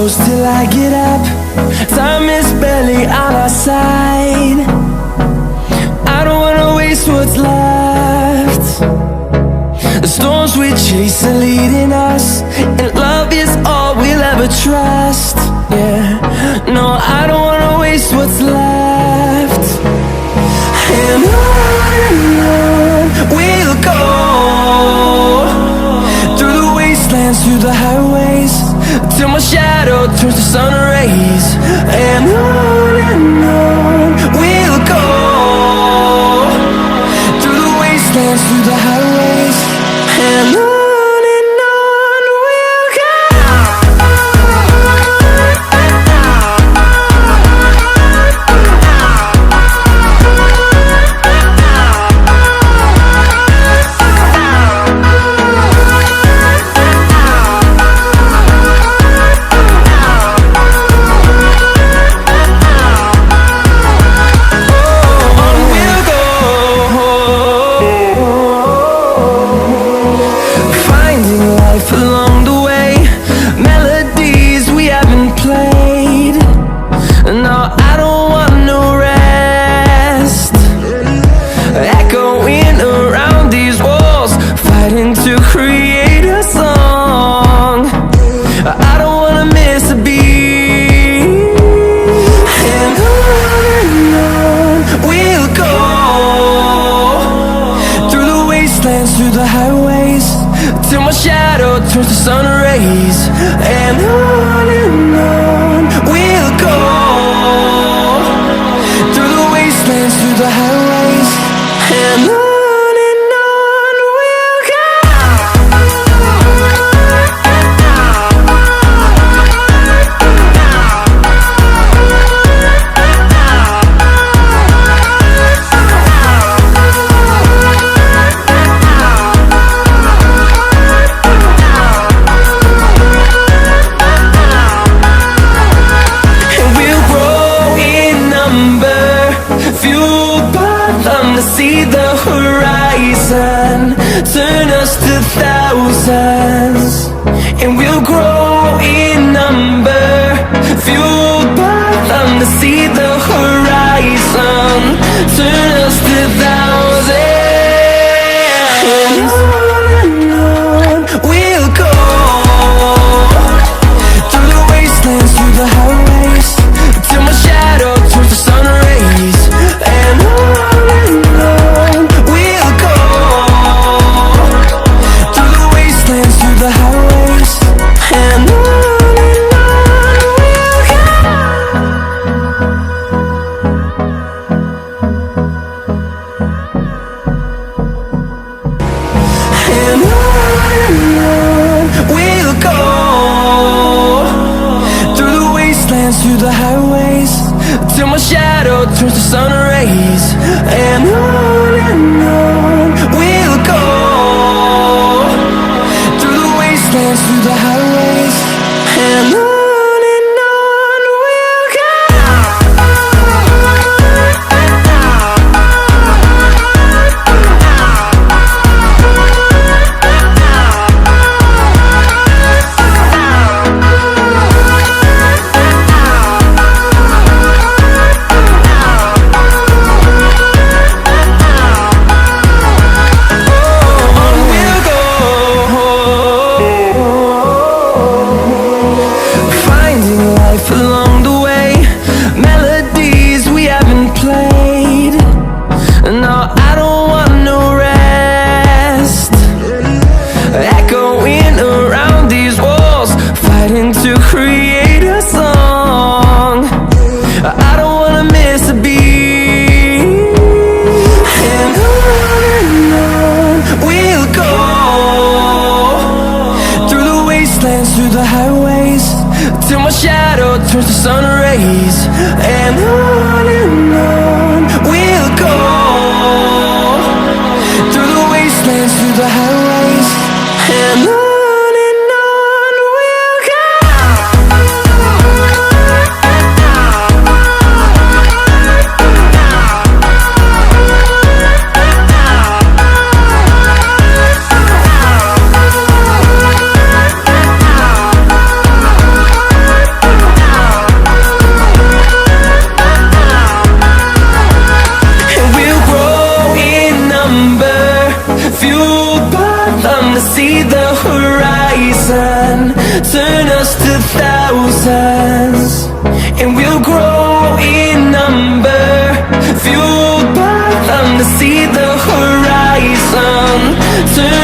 close till I get up. Time is barely on our side. I don't wanna waste what's left. The storms we chase are leading us, and love is all we'll ever trust. Yeah, no, I don't wanna waste what's left. And on we'll go, through the wastelands, through the highways, till my shadow turns to sun rays. And on we'll go, through the wastelands, through the highways, and on. Turns to sun rays, and on we'll go, through the wastelands, through the highways, and on we'll go. See the horizon turn us to thousands, and we'll grow in number, fueled by them to see the horizon turn us to thousands. And on we'll go, through the wastelands, through the highways, till my shadow turns to sun rays. And on we'll go, through the wastelands, through the highways, and on we'll go. And on we'll go, through the wastelands, through the highways, till my shadow turns to sun rays. And on we'll go, through the wastelands, through the highways, and on. To create a song, I don't wanna miss a beat. And on we'll go, through the wastelands, through the highways, till my shadow turns to sun rays. And on we'll go, through the wastelands, through the highways, and on. fueled by them to see the horizon. Turn us to thousands, and we'll grow in number. Fueled by them to see the horizon. Turn